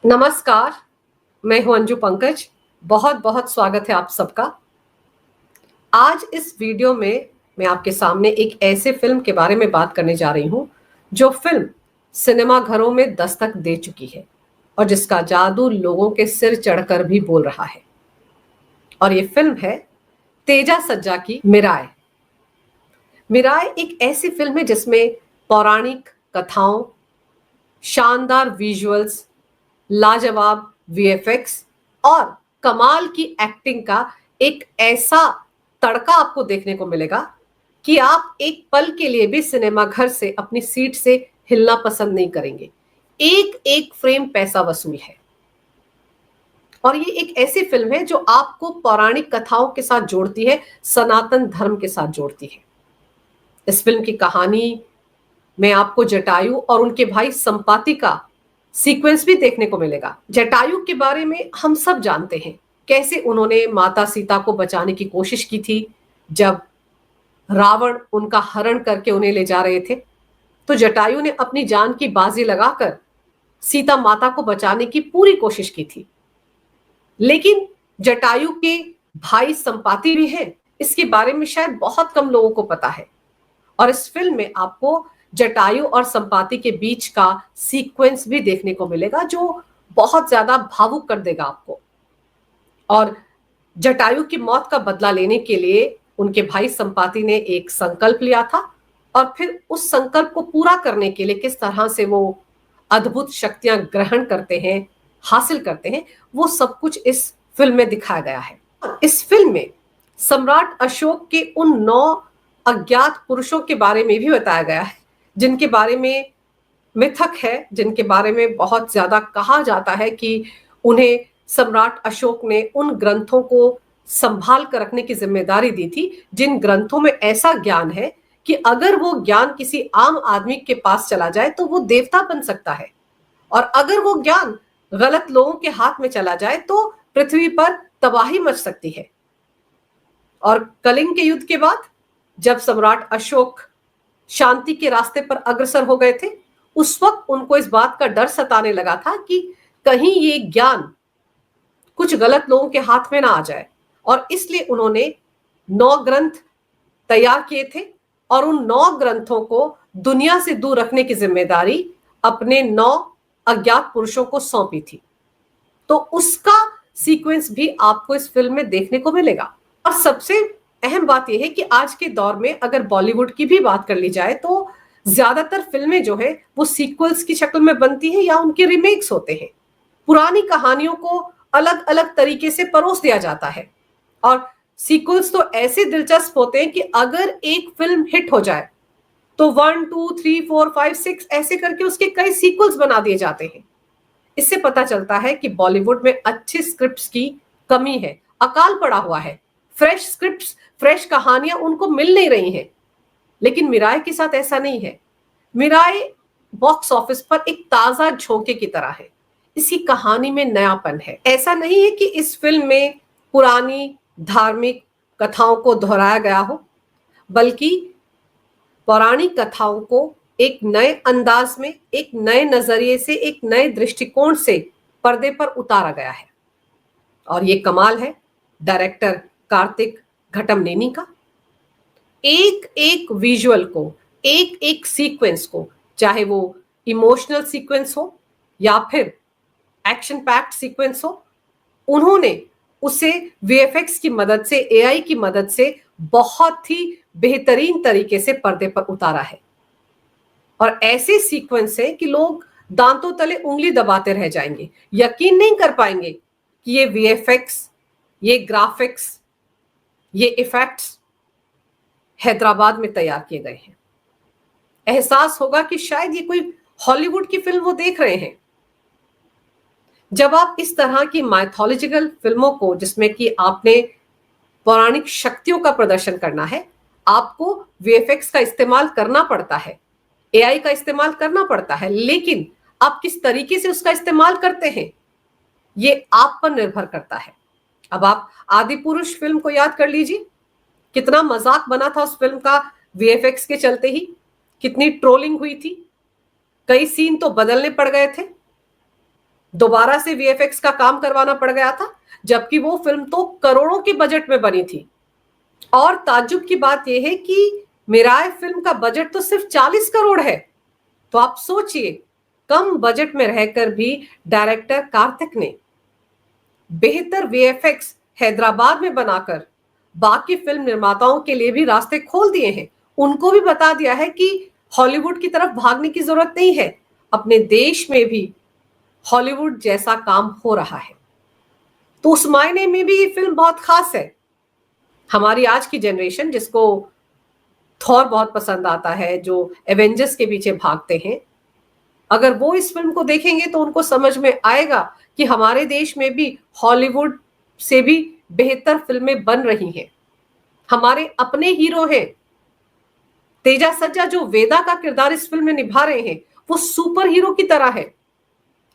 नमस्कार, मैं हूं अंजू पंकज। बहुत बहुत स्वागत है आप सबका। आज इस वीडियो में मैं आपके सामने एक ऐसे फिल्म के बारे में बात करने जा रही हूं जो फिल्म सिनेमा घरों में दस्तक दे चुकी है और जिसका जादू लोगों के सिर चढ़कर भी बोल रहा है। और ये फिल्म है तेजा सज्जा की मिराय। मिराय एक ऐसी फिल्म है जिसमें पौराणिक कथाओं, शानदार विजुअल्स, लाजवाब वीएफएक्स और कमाल की एक्टिंग का एक ऐसा तड़का आपको देखने को मिलेगा कि आप एक पल के लिए भी सिनेमा घर से अपनी सीट से हिलना पसंद नहीं करेंगे। एक एक फ्रेम पैसा वसूल है। और ये एक ऐसी फिल्म है जो आपको पौराणिक कथाओं के साथ जोड़ती है, सनातन धर्म के साथ जोड़ती है। इस फिल्म की कहानी में आपको जटायु और उनके भाई संपाति का सीक्वेंस भी देखने को मिलेगा। जटायु के बारे में हम सब जानते हैं, कैसे उन्होंने माता सीता को बचाने की कोशिश की थी जब रावण उनका हरण करके उन्हें ले जा रहे थे। तो जटायु ने अपनी जान की बाजी लगाकर सीता माता को बचाने की पूरी कोशिश की थी। लेकिन जटायु के भाई संपाति भी हैं, इसके बारे में शायद बहुत कम लोगों को पता है। और इस फिल्म में आपको जटायु और संपाति के बीच का सीक्वेंस भी देखने को मिलेगा जो बहुत ज्यादा भावुक कर देगा आपको। और जटायु की मौत का बदला लेने के लिए उनके भाई संपाति ने एक संकल्प लिया था और फिर उस संकल्प को पूरा करने के लिए किस तरह से वो अद्भुत शक्तियां ग्रहण करते हैं, हासिल करते हैं, वो सब कुछ इस फिल्म में दिखाया गया है। इस फिल्म में सम्राट अशोक के उन 9 अज्ञात पुरुषों के बारे में भी बताया गया है जिनके बारे में मिथक है, जिनके बारे में बहुत ज्यादा कहा जाता है कि उन्हें सम्राट अशोक ने उन ग्रंथों को संभाल कर रखने की जिम्मेदारी दी थी जिन ग्रंथों में ऐसा ज्ञान है कि अगर वो ज्ञान किसी आम आदमी के पास चला जाए तो वो देवता बन सकता है, और अगर वो ज्ञान गलत लोगों के हाथ में चला जाए तो पृथ्वी पर तबाही मच सकती है। और कलिंग के युद्ध के बाद जब सम्राट अशोक शांति के रास्ते पर अग्रसर हो गए थे, उस वक्त उनको इस बात का डर सताने लगा था कि कहीं ये ज्ञान कुछ गलत लोगों के हाथ में ना आ जाए, और इसलिए उन्होंने 9 ग्रंथ तैयार किए थे और उन 9 ग्रंथों को दुनिया से दूर रखने की जिम्मेदारी अपने 9 अज्ञात पुरुषों को सौंपी थी। तो उसका सीक्वेंस भी आपको इस फिल्म में देखने को मिलेगा। और सबसे अहम बात यह है कि आज के दौर में अगर बॉलीवुड की भी बात कर ली जाए तो ज्यादातर फिल्में जो है वो सीक्वल्स की शक्ल में बनती है या उनके रीमेक्स होते हैं। पुरानी कहानियों को अलग अलग तरीके से परोस दिया जाता है और सीक्वल्स तो ऐसे दिलचस्प होते हैं कि अगर एक फिल्म हिट हो जाए तो 1 2 3 4 5 6 ऐसे करके उसके कई सीक्वल्स बना दिए जाते हैं। इससे पता चलता है कि बॉलीवुड में अच्छी स्क्रिप्ट्स की कमी है, अकाल पड़ा हुआ है। फ्रेश स्क्रिप्ट्स, फ्रेश कहानियां उनको मिल नहीं रही हैं। लेकिन मिराय के साथ ऐसा नहीं है। मिराय बॉक्स ऑफिस पर एक ताजा झोंके की तरह है। इसकी कहानी में नयापन है। ऐसा नहीं है कि इस फिल्म में पुरानी धार्मिक कथाओं को दोहराया गया हो, बल्कि पौराणिक कथाओं को एक नए अंदाज में, एक नए नजरिए से, एक नए दृष्टिकोण से पर्दे पर उतारा गया है। और ये कमाल है डायरेक्टर कार्तिक घटमनेनी का। एक एक विजुअल को, एक एक सीक्वेंस को, चाहे वो इमोशनल सीक्वेंस हो या फिर एक्शन पैक्ड सीक्वेंस हो, उन्होंने उसे वीएफएक्स की मदद से, एआई की मदद से बहुत ही बेहतरीन तरीके से पर्दे पर उतारा है। और ऐसे सीक्वेंस है कि लोग दांतों तले उंगली दबाते रह जाएंगे, यकीन नहीं कर पाएंगे कि ये वीएफएक्स, ये ग्राफिक्स, ये इफेक्ट्स हैदराबाद में तैयार किए गए हैं। एहसास होगा कि शायद ये कोई हॉलीवुड की फिल्म वो देख रहे हैं। जब आप इस तरह की माइथोलॉजिकल फिल्मों को, जिसमें कि आपने पौराणिक शक्तियों का प्रदर्शन करना है, आपको वीएफएक्स का इस्तेमाल करना पड़ता है, एआई का इस्तेमाल करना पड़ता है, लेकिन आप किस तरीके से उसका इस्तेमाल करते हैं ये आप पर निर्भर करता है। अब आप आदि पुरुष फिल्म को याद कर लीजिए, कितना मजाक बना था उस फिल्म का वीएफएक्स के चलते ही, कितनी ट्रोलिंग हुई थी, कई सीन तो बदलने पड़ गए थे। दोबारा से वीएफएक्स का काम करवाना पड़ गया था, जबकि वो फिल्म तो करोड़ों के बजट में बनी थी। और ताज्जुब की बात यह है कि मिराय फिल्म का बजट तो सिर्फ 40 करोड़ है। तो आप सोचिए, कम बजट में रहकर भी डायरेक्टर कार्तिक ने बेहतर वीएफएक्स हैदराबाद में बनाकर बाकी फिल्म निर्माताओं के लिए भी रास्ते खोल दिए हैं। उनको भी बता दिया है कि हॉलीवुड की तरफ भागने की जरूरत नहीं है, अपने देश में भी हॉलीवुड जैसा काम हो रहा है। तो उस मायने में भी ये फिल्म बहुत खास है। हमारी आज की जनरेशन जिसको थॉर बहुत पसंद आता है, जो एवेंजर्स के पीछे भागते हैं, अगर वो इस फिल्म को देखेंगे तो उनको समझ में आएगा कि हमारे देश में भी हॉलीवुड से भी बेहतर फिल्में बन रही हैं। हमारे अपने हीरो हैं। तेजा सज्जा जो वेदा का किरदार इस फिल्म में निभा रहे हैं, वो सुपर हीरो की तरह है।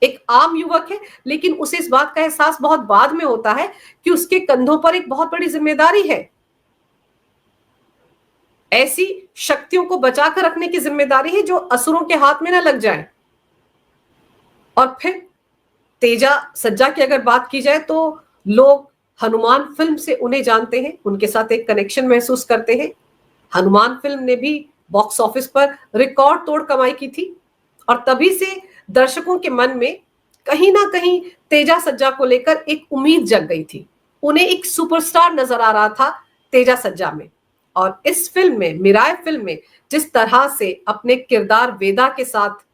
एक आम युवक है, लेकिन उसे इस बात का एहसास बहुत बाद में होता है कि उसके कंधों पर एक बहुत बड़ी जिम्मेदारी है। ऐसी शक्तियों को बचाकर रखने की जिम्मेदारी है जो असुरों के हाथ में न लग जाए। और फिर तेजा सज्जा की अगर बात की जाए तो लोग हनुमान फिल्म से उन्हें जानते हैं, उनके साथ एक कनेक्शन महसूस करते हैं। हनुमान फिल्म ने भी बॉक्स ऑफिस पर रिकॉर्ड तोड़ कमाई की थी और तभी से दर्शकों के मन में कहीं ना कहीं तेजा सज्जा को लेकर एक उम्मीद जग गई थी। उन्हें एक सुपरस्टार नजर आ रहा था तेजा सज्जा में। और इस फिल्म में, मिराय फिल्म में, जिस तरह से अपने किरदार वेदा के साथ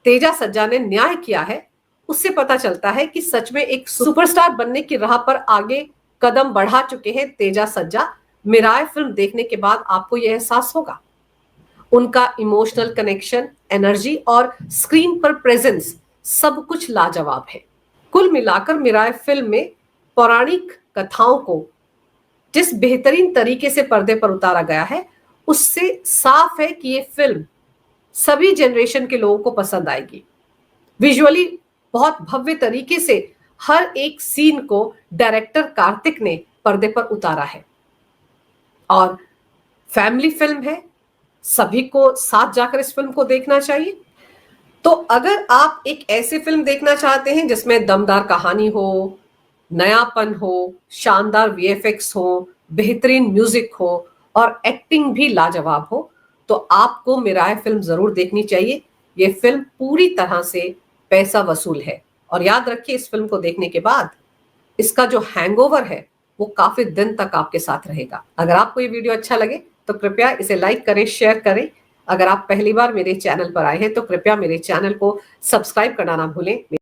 तेजा सज्जा ने न्याय किया है, उससे पता चलता है कि सच में एक सुपरस्टार बनने की राह पर आगे कदम बढ़ा चुके हैं तेजा सज्जा। मिराय फिल्म देखने के बाद आपको यह एहसास होगा। उनका इमोशनल कनेक्शन, एनर्जी और स्क्रीन पर प्रेजेंस सब कुछ लाजवाब है। कुल मिलाकर मिराय फिल्म में पौराणिक कथाओं को जिस बेहतरीन तरीके से पर्दे पर उतारा गया है, उससे साफ है कि यह फिल्म सभी जनरेशन के लोगों को पसंद आएगी। विजुअली बहुत भव्य तरीके से हर एक सीन को डायरेक्टर कार्तिक ने पर्दे पर उतारा है और फैमिली फिल्म है। सभी को साथ जाकर इस फिल्म को देखना चाहिए। तो अगर आप एक ऐसी फिल्म देखना चाहते हैं जिसमें दमदार कहानी हो, नयापन हो, शानदार वीएफएक्स हो, बेहतरीन म्यूजिक हो और एक्टिंग भी लाजवाब हो, तो आपको मिराय फिल्म जरूर देखनी चाहिए। यह फिल्म पूरी तरह से पैसा वसूल है। और याद रखिए, इस फिल्म को देखने के बाद इसका जो हैंगओवर है वो काफी दिन तक आपके साथ रहेगा। अगर आपको ये वीडियो अच्छा लगे तो कृपया इसे लाइक करें, शेयर करें। अगर आप पहली बार मेरे चैनल पर आए हैं तो कृपया मेरे चैनल को सब्सक्राइब करना ना भूलें।